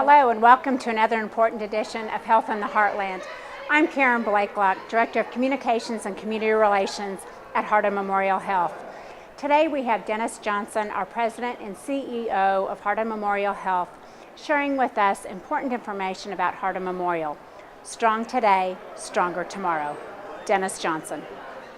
Hello and welcome to another important edition of Health in the Heartland. I'm Karen Blakelock, Director of Communications and Community Relations at Hardin Memorial Health. Today we have Dennis Johnson, our President and CEO of Hardin Memorial Health, sharing with us important information about Hardin Memorial. Strong today, stronger tomorrow. Dennis Johnson.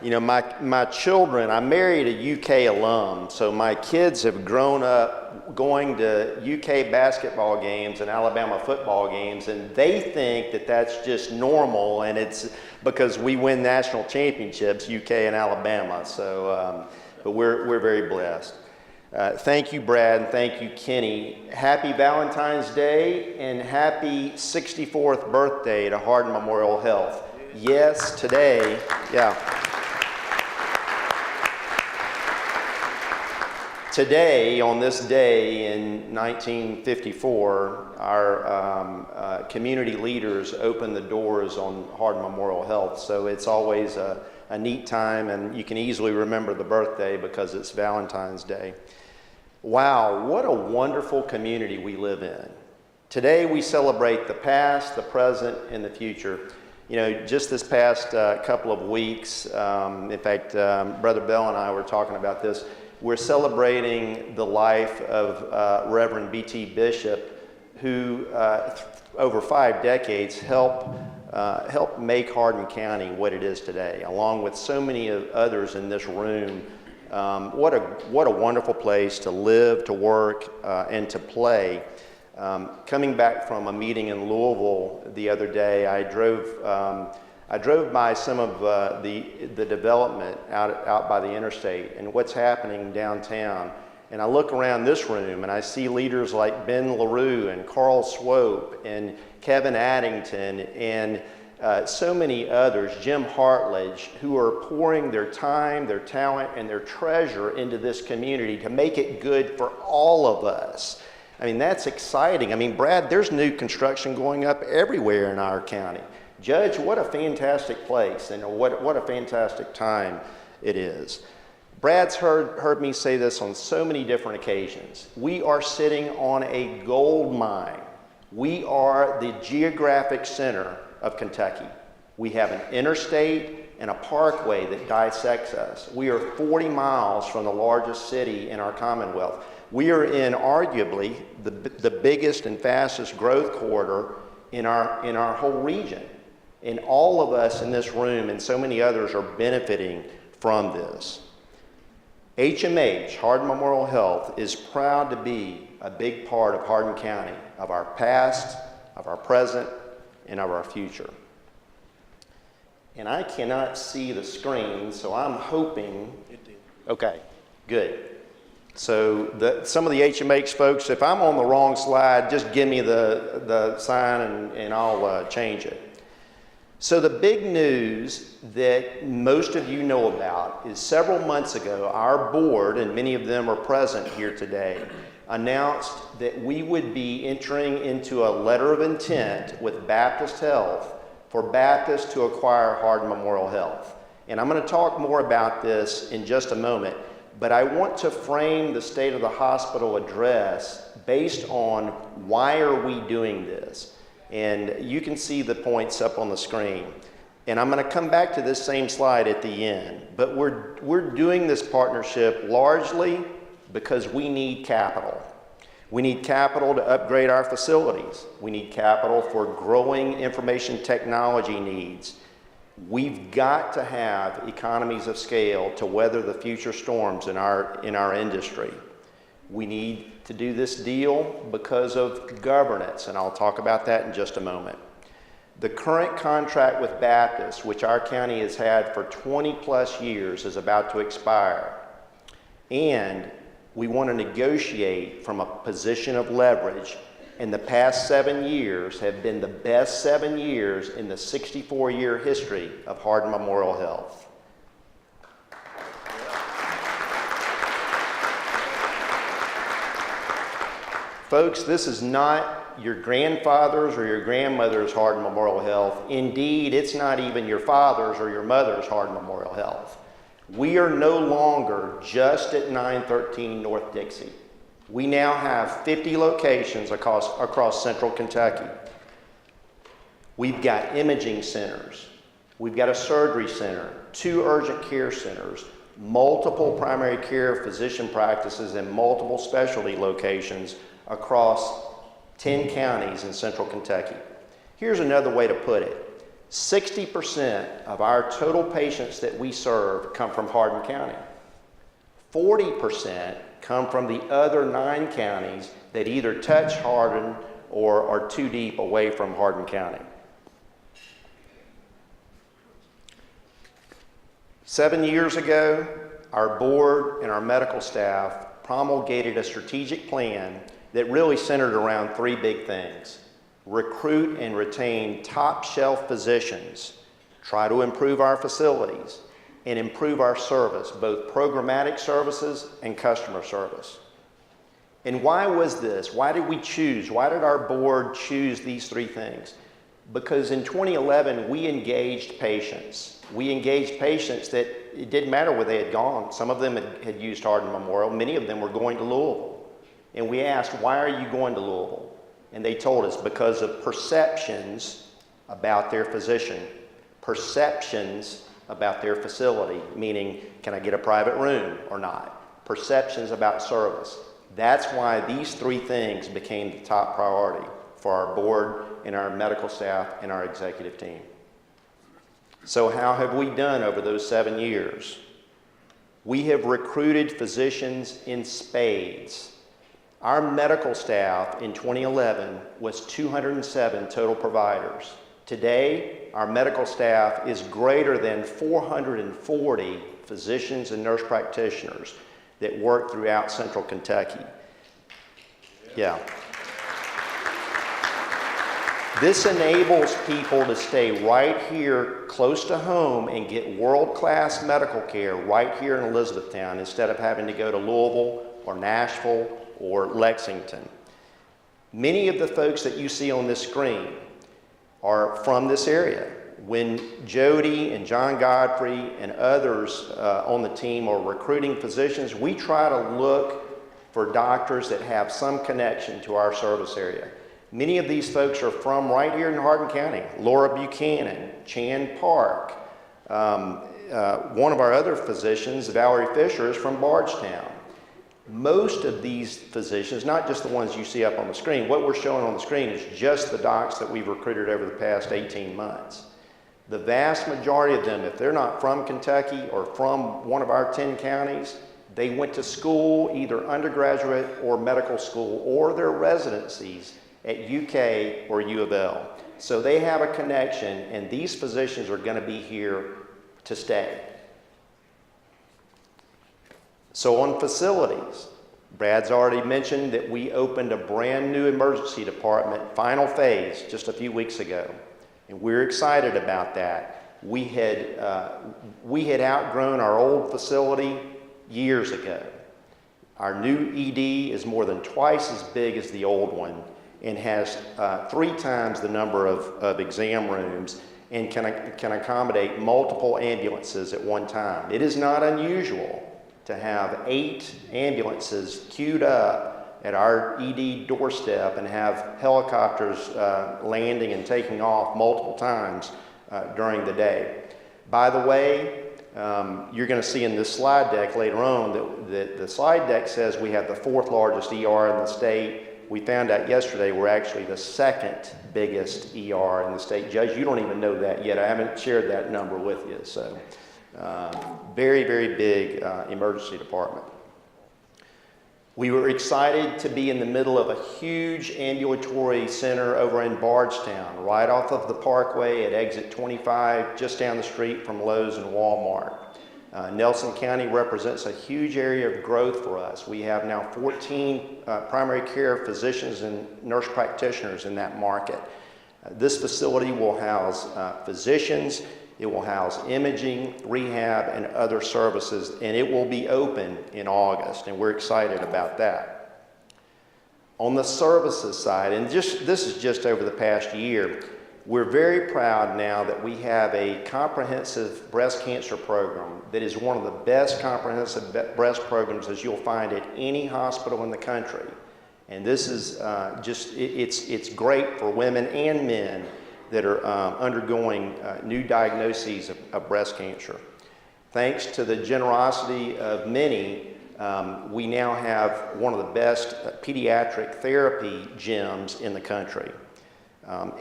You know, my children, I married a UK alum, so my kids have grown up going to UK basketball games and Alabama football games, and they think that that's just normal, and it's because we win national championships, UK and Alabama. So, but we're very blessed. Thank you, Brad, and thank you, Kenny. Happy Valentine's Day and happy 64th birthday to Hardin Memorial Health. Yes, today, yeah. Today, on this day in 1954, our community leaders opened the doors on Hardin Memorial Health. So it's always a neat time, and you can easily remember the birthday because it's Valentine's Day. Wow, what a wonderful community we live in. Today we celebrate the past, the present, and the future. You know, just this past couple of weeks, in fact, Brother Bell and I were talking about this. We're celebrating the life of Reverend B.T. Bishop, who over 5 decades helped make Hardin County what it is today, along with so many of others in this room. What a wonderful place to live, to work, and to play. Coming back from a meeting in Louisville the other day, I drove by some of the development out by the interstate and what's happening downtown. And I look around this room and I see leaders like Ben LaRue and Carl Swope and Kevin Addington and so many others, Jim Hartledge, who are pouring their time, their talent, and their treasure into this community to make it good for all of us. I mean, that's exciting. I mean, Brad, there's new construction going up everywhere in our county. Judge, what a fantastic place and what a fantastic time it is. Brad's heard me say this on so many different occasions. We are sitting on a gold mine. We are the geographic center of Kentucky. We have an interstate and a parkway that dissects us. We are 40 miles from the largest city in our Commonwealth. We are in arguably the biggest and fastest growth corridor in our whole region. And all of us in this room and so many others are benefiting from this. HMH, Hardin Memorial Health, is proud to be a big part of Hardin County, of our past, of our present, and of our future. And I cannot see the screen, so I'm hoping, okay, good. So some of the HMH folks, if I'm on the wrong slide, just give me the sign and I'll change it. So the big news that most of you know about is several months ago, our board, and many of them are present here today, announced that we would be entering into a letter of intent with Baptist Health for Baptist to acquire Hardin Memorial Health. And I'm going to talk more about this in just a moment, but I want to frame the State of the Hospital address based on why are we doing this. And you can see the points up on the screen. And I'm going to come back to this same slide at the end. But we're doing this partnership largely because we need capital. We need capital to upgrade our facilities. We need capital for growing information technology needs. We've got to have economies of scale to weather the future storms in our industry. We need to do this deal because of governance, and I'll talk about that in just a moment. The current contract with Baptist, which our county has had for 20 plus years, is about to expire. And we want to negotiate from a position of leverage, and the past 7 years have been the best 7 years in the 64-year history of Hardin Memorial Health. Folks, this is not your grandfather's or your grandmother's Hardin Memorial Health. Indeed, it's not even your father's or your mother's Hardin Memorial Health. We are no longer just at 913 North Dixie. We now have 50 locations across central Kentucky. We've got imaging centers. We've got a surgery center, 2 urgent care centers, multiple primary care physician practices, and multiple specialty locations across 10 counties in central Kentucky. Here's another way to put it. 60% of our total patients that we serve come from Hardin County. 40% come from the other 9 counties that either touch Hardin or are too deep away from Hardin County. 7 years ago, our board and our medical staff promulgated a strategic plan that really centered around 3 big things: recruit and retain top shelf physicians, try to improve our facilities, and improve our service, both programmatic services and customer service. And why was this? Why did our board choose these 3 things? Because in 2011, we engaged patients. We engaged patients that it didn't matter where they had gone. Some of them had used Hardin Memorial. Many of them were going to Louisville. And we asked, why are you going to Louisville? And they told us because of perceptions about their physician, perceptions about their facility, meaning, can I get a private room or not? Perceptions about service. That's why these 3 things became the top priority for our board and our medical staff and our executive team. So how have we done over those 7 years? We have recruited physicians in spades. Our medical staff in 2011 was 207 total providers. Today, our medical staff is greater than 440 physicians and nurse practitioners that work throughout central Kentucky. Yeah. This enables people to stay right here close to home and get world-class medical care right here in Elizabethtown instead of having to go to Louisville or Nashville or Lexington. Many of the folks that you see on this screen are from this area. When Jody and John Godfrey and others on the team are recruiting physicians, we try to look for doctors that have some connection to our service area. Many of these folks are from right here in Hardin County. Laura Buchanan, Chan Park. One of our other physicians, Valerie Fisher, is from Bardstown. Most of these physicians, not just the ones you see up on the screen, what we're showing on the screen is just the docs that we've recruited over the past 18 months. The vast majority of them, if they're not from Kentucky or from one of our 10 counties, they went to school, either undergraduate or medical school, or their residencies at UK or U of L. So they have a connection, and these physicians are going to be here to stay. So on facilities, Brad's already mentioned that we opened a brand new emergency department, final phase, just a few weeks ago. And we're excited about that. We had outgrown our old facility years ago. Our new ED is more than twice as big as the old one and has 3 times the number of exam rooms and can accommodate multiple ambulances at one time. It is not unusual to have 8 ambulances queued up at our ED doorstep and have helicopters landing and taking off multiple times during the day. By the way, you're going to see in this slide deck later on that the slide deck says we have the 4th largest ER in the state. We found out yesterday we're actually the 2nd biggest ER in the state. Judge, you don't even know that yet. I haven't shared that number with you. So very, very big emergency department. We were excited to be in the middle of a huge ambulatory center over in Bardstown, right off of the Parkway at exit 25, just down the street from Lowe's and Walmart. Nelson County represents a huge area of growth for us. We have now 14 primary care physicians and nurse practitioners in that market. This facility will house physicians, it will house imaging, rehab, and other services, and it will be open in August, and we're excited about that. On the services side, and this is just over the past year, We're very proud now that we have a comprehensive breast cancer program that is one of the best comprehensive breast programs as you'll find at any hospital in the country. And this is it's great for women and men that are undergoing new diagnoses of breast cancer. Thanks to the generosity of many, we now have one of the best pediatric therapy gyms in the country.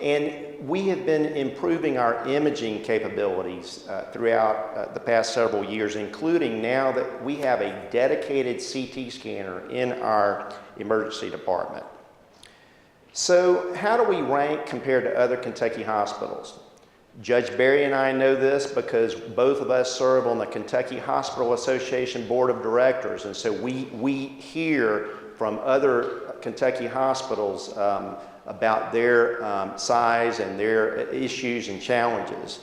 And we have been improving our imaging capabilities throughout the past several years, including now that we have a dedicated CT scanner in our emergency department. So how do we rank compared to other Kentucky hospitals? Judge Berry and I know this because both of us serve on the Kentucky Hospital Association Board of Directors, and so we hear from other Kentucky hospitals about their size and their issues and challenges.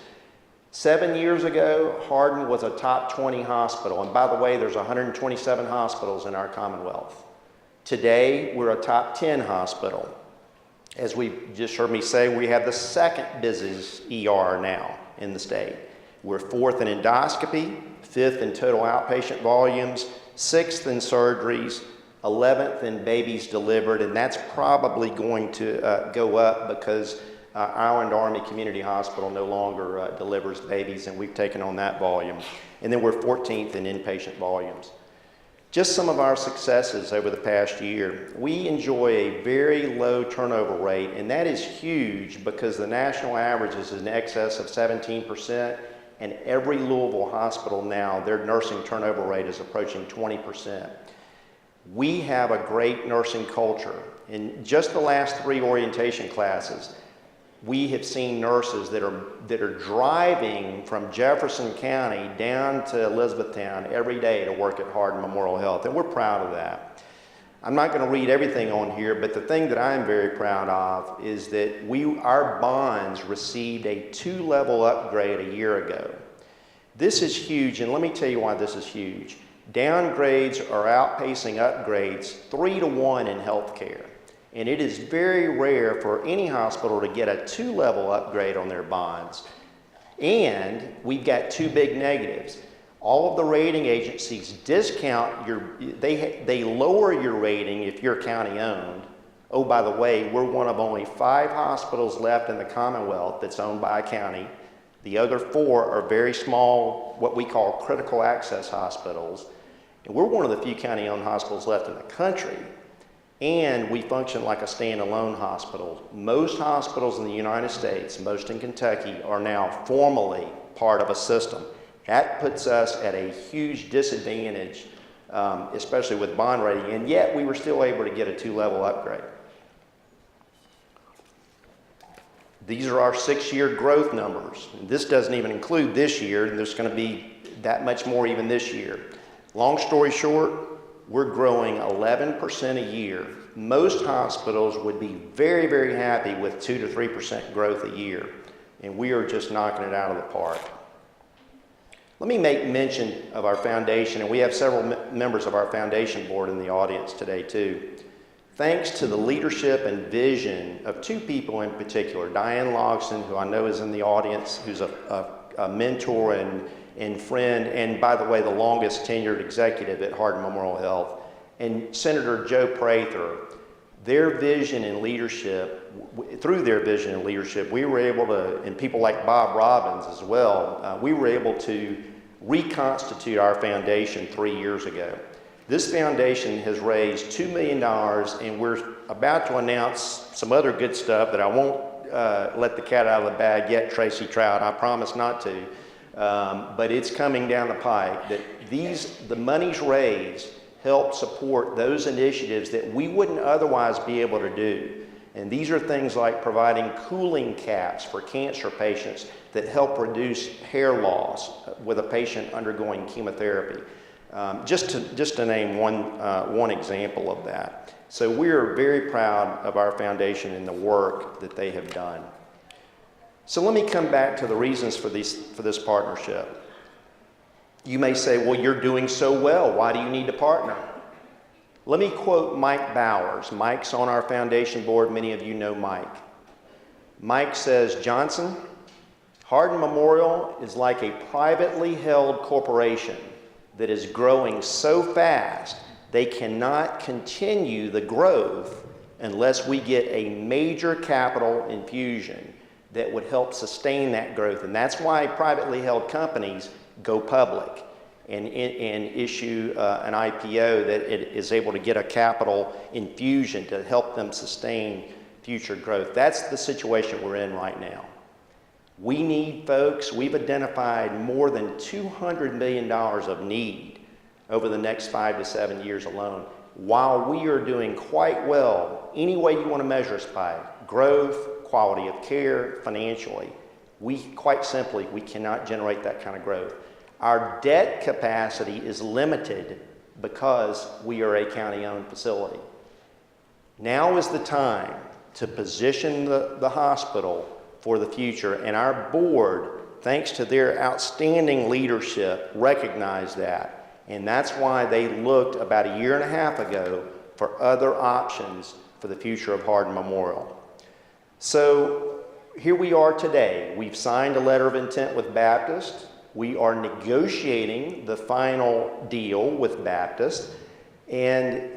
7 years ago, Hardin was a top 20 hospital, and by the way, there's 127 hospitals in our Commonwealth. Today, we're a top 10 hospital. As we just heard me say, we have the second busiest ER now in the state. We're fourth in endoscopy, fifth in total outpatient volumes, sixth in surgeries, 11th in babies delivered, and that's probably going to go up because Island Army Community Hospital no longer delivers babies, and we've taken on that volume. And then we're 14th in inpatient volumes. Just some of our successes over the past year. We enjoy a very low turnover rate, and that is huge because the national average is in excess of 17%, and every Louisville hospital now, their nursing turnover rate is approaching 20%. We have a great nursing culture. In just the last 3 orientation classes, we have seen nurses that are driving from Jefferson County down to Elizabethtown every day to work at Hardin Memorial Health, and we're proud of that. I'm not going to read everything on here, but the thing that I'm very proud of is that our bonds received a 2-level upgrade a year ago. This is huge, and let me tell you why this is huge. Downgrades are outpacing upgrades 3-to-1 in healthcare. And it is very rare for any hospital to get a 2-level upgrade on their bonds. And we've got 2 big negatives. All of the rating agencies discount they lower your rating if you're county owned. Oh, by the way, we're one of only 5 hospitals left in the Commonwealth that's owned by a county. The other 4 are very small, what we call critical access hospitals. And we're one of the few county-owned hospitals left in the country. And we function like a standalone hospital. Most hospitals in the United States, most in Kentucky, are now formally part of a system. That puts us at a huge disadvantage, especially with bond rating, and yet we were still able to get a 2-level upgrade. These are our 6-year growth numbers. This doesn't even include this year, and there's going to be that much more even this year. Long story short, we're growing 11% a year. Most hospitals would be very, very happy with 2 to 3% growth a year, and we are just knocking it out of the park. Let me make mention of our foundation, and we have several members of our foundation board in the audience today too. Thanks to the leadership and vision of 2 people in particular, Diane Logston, who I know is in the audience, who's a mentor and friend, and by the way, the longest tenured executive at Hardin Memorial Health, and Senator Joe Prather. Their vision and leadership, through their vision and leadership, we were able to, and people like Bob Robbins as well, we were able to reconstitute our foundation 3 years ago. This foundation has raised $2 million, and we're about to announce some other good stuff that I won't let the cat out of the bag yet, Tracy Trout, I promise not to. But it's coming down the pike that the monies raised help support those initiatives that we wouldn't otherwise be able to do. And these are things like providing cooling caps for cancer patients that help reduce hair loss with a patient undergoing chemotherapy. Just to name one example of that. So we are very proud of our foundation and the work that they have done. So let me come back to the reasons for this partnership. You may say, well, you're doing so well. Why do you need to partner? Let me quote Mike Bowers. Mike's on our foundation board. Many of you know Mike. Mike says, Johnson, Hardin Memorial is like a privately held corporation that is growing so fast they cannot continue the growth unless we get a major capital infusion that would help sustain that growth. And that's why privately held companies go public and issue an IPO that it is able to get a capital infusion to help them sustain future growth. That's the situation we're in right now. We need, folks, we've identified more than $200 million of need over the next 5 to 7 years alone, while we are doing quite well, any way you want to measure us by, growth, quality of care, financially. Quite simply, we cannot generate that kind of growth. Our debt capacity is limited because we are a county-owned facility. Now is the time to position the hospital for the future, and our board, thanks to their outstanding leadership, recognized that. And that's why they looked about 1.5 years ago for other options for the future of Hardin Memorial. So here we are today. We've signed a letter of intent with Baptist. We are negotiating the final deal with Baptist. And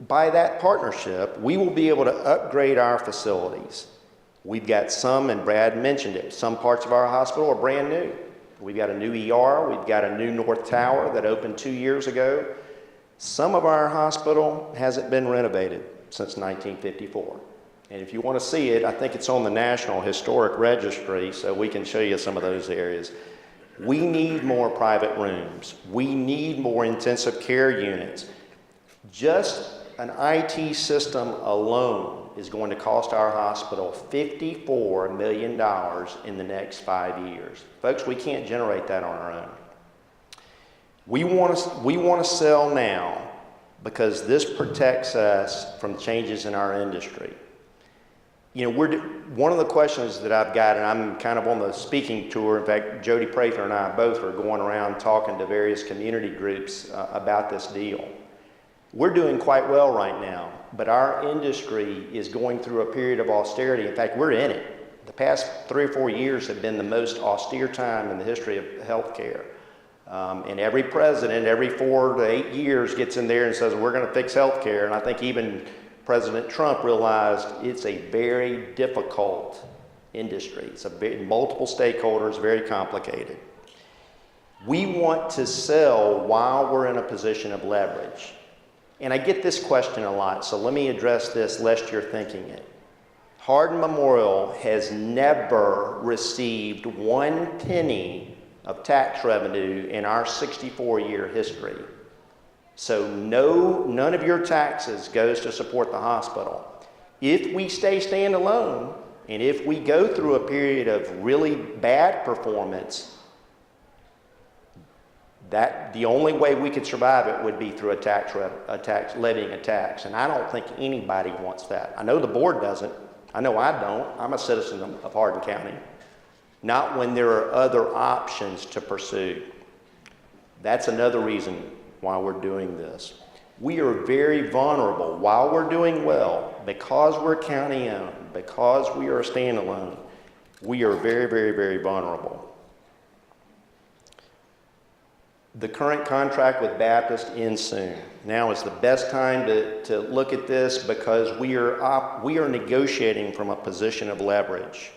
by that partnership, we will be able to upgrade our facilities. We've got some, and Brad mentioned it, some parts of our hospital are brand new. We've got a new ER, we've got a new North Tower that opened 2 years ago. Some of our hospital hasn't been renovated since 1954. And if you want to see it, I think it's on the National Historic Registry, so we can show you some of those areas. We need more private rooms. We need more intensive care units. Just an IT system alone is going to cost our hospital $54 million in the next 5 years. Folks, we can't generate that on our own. We want to sell now because this protects us from changes in our industry. You know, one of the questions that I've got, and I'm kind of on the speaking tour, in fact, Jody Prather and I both are going around talking to various community groups about this deal. We're doing quite well right now, but our industry is going through a period of austerity. In fact, we're in it. The past 3 or 4 years have been the most austere time in the history of healthcare. And every president, every 4 to 8 years, gets in there and says, we're going to fix healthcare. And I think even President Trump realized it's a very difficult industry. It's multiple stakeholders, very complicated. We want to sell while we're in a position of leverage. And I get this question a lot, so let me address this lest you're thinking it. Hardin Memorial has never received 1 penny of tax revenue in our 64-year history. So none of your taxes goes to support the hospital. If we stay standalone, and if we go through a period of really bad performance, the only way we could survive it would be through levying a tax. And I don't think anybody wants that. I know the board doesn't. I know I don't. I'm a citizen of Hardin County. Not when there are other options to pursue. That's another reason why we're doing this. We are very vulnerable while we're doing well, because we're county owned, because we are a standalone. We are very, very, very vulnerable. The current contract with Baptist ends soon. Now is the best time to look at this because we are negotiating from a position of leverage.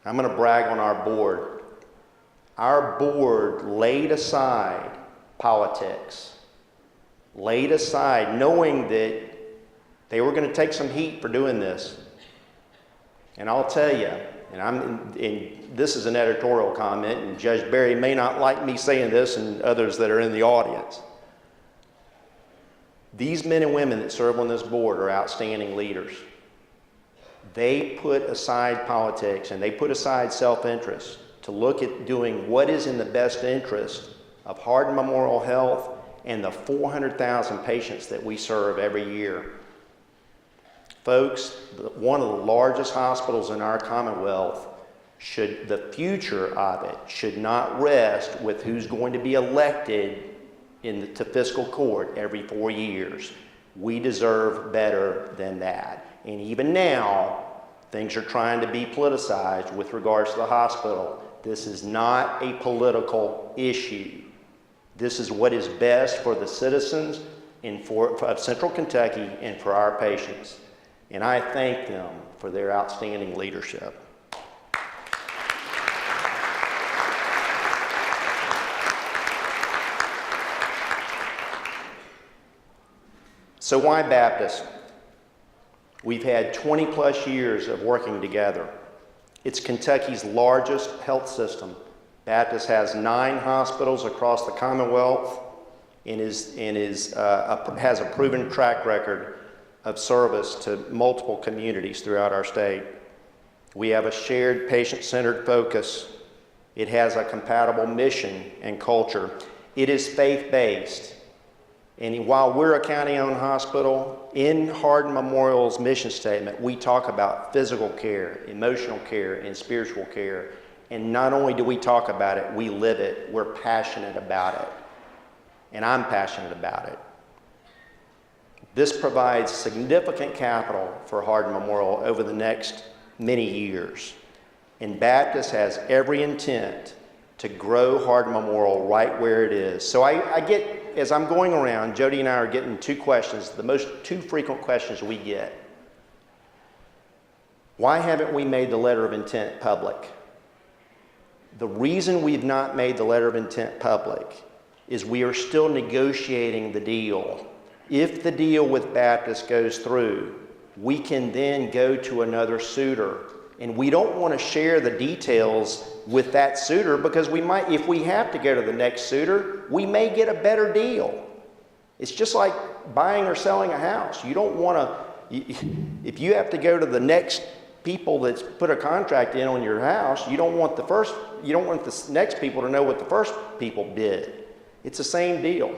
I'm going to brag on our board. Our board laid aside politics, laid aside knowing that they were going to take some heat for doing this. And I'll tell you, and this is an editorial comment, and Judge Barry may not like me saying this, and others that are in the audience. These men and women that serve on this board are outstanding leaders. They put aside politics and they put aside self-interest to look at doing what is in the best interest of Hardin Memorial Health and the 400,000 patients that we serve every year. Folks, one of the largest hospitals in our Commonwealth, the future of it should not rest with who's going to be elected to fiscal court every 4 years. We deserve better than that. And even now, Things are trying to be politicized with regards to the hospital. This is not a political issue. This is what is best for the citizens of Central Kentucky and for our patients. And I thank them for their outstanding leadership. So why Baptist? We've had 20 plus years of working together. It's Kentucky's largest health system. Baptist has 9 hospitals across the Commonwealth and has a proven track record of service to multiple communities throughout our state. We have a shared patient-centered focus. It has a compatible mission and culture. It is faith-based. And while we're a county-owned hospital, in Hardin Memorial's mission statement, we talk about physical care, emotional care, and spiritual care. And not only do we talk about it, we live it. We're passionate about it. And I'm passionate about it. This provides significant capital for Hardin Memorial over the next many years. And Baptist has every intent to grow Hardin Memorial right where it is. So I get, as I'm going around, Jody and I are getting 2 questions, the 2 frequent questions we get. Why haven't we made the letter of intent public? The reason we've not made the letter of intent public is we are still negotiating the deal. If the deal with Baptist goes through, we can then go to another suitor. And we don't want to share the details with that suitor because we might, if we have to go to the next suitor, we may get a better deal. It's just like buying or selling a house. You don't want to, if you have to go to the next people that's put a contract in on your house, you don't want the next people to know what the first people bid. It's the same deal.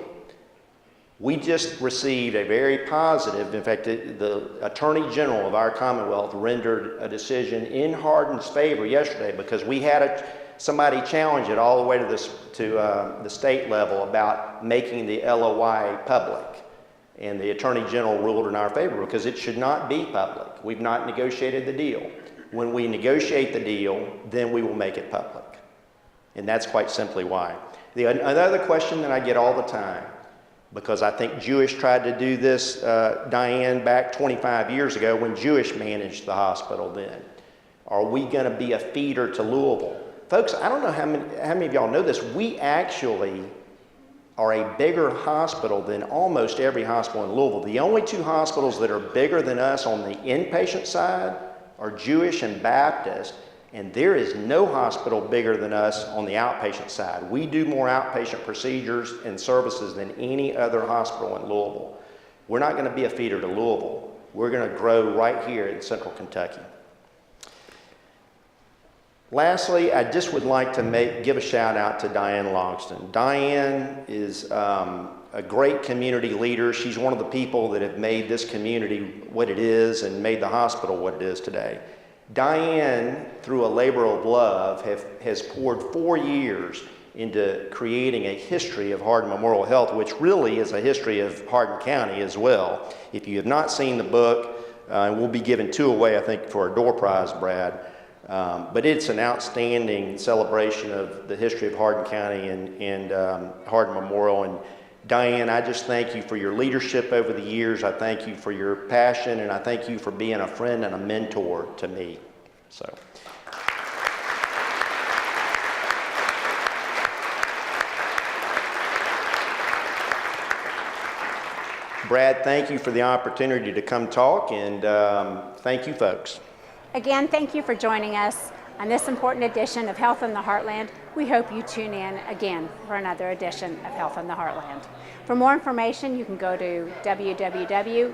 We just received a very positive, in fact, the Attorney General of our Commonwealth rendered a decision in Hardin's favor yesterday because we had somebody challenge it all the way to the state level about making the LOI public. And the Attorney General ruled in our favor because it should not be public. We've not negotiated the deal. When we negotiate the deal, then we will make it public. And that's quite simply why. Another question that I get all the time, because I think Jewish tried to do this, Diane, back 25 years ago when Jewish managed the hospital then. Are we going to be a feeder to Louisville? Folks, I don't know how many of y'all know this. We actually are a bigger hospital than almost every hospital in Louisville. The only 2 hospitals that are bigger than us on the inpatient side are Jewish and Baptist. And there is no hospital bigger than us on the outpatient side. We do more outpatient procedures and services than any other hospital in Louisville. We're not going to be a feeder to Louisville. We're going to grow right here in Central Kentucky. Lastly, I just would like to give a shout out to Diane Longston. Diane is a great community leader. She's one of the people that have made this community what it is and made the hospital what it is today. Diane, through a labor of love, has poured 4 years into creating a history of Hardin Memorial Health, which really is a history of Hardin County as well. If you have not seen the book, we'll be giving 2 away, I think, for a door prize, Brad. But it's an outstanding celebration of the history of Hardin County and Hardin Memorial. And Diane, I just thank you for your leadership over the years. I thank you for your passion, and I thank you for being a friend and a mentor to me. So. Brad, thank you for the opportunity to come talk, and thank you, folks. Again, thank you for joining us on this important edition of Health in the Heartland. We hope you tune in again for another edition of Health in the Heartland. For more information, you can go to www.hmh.net.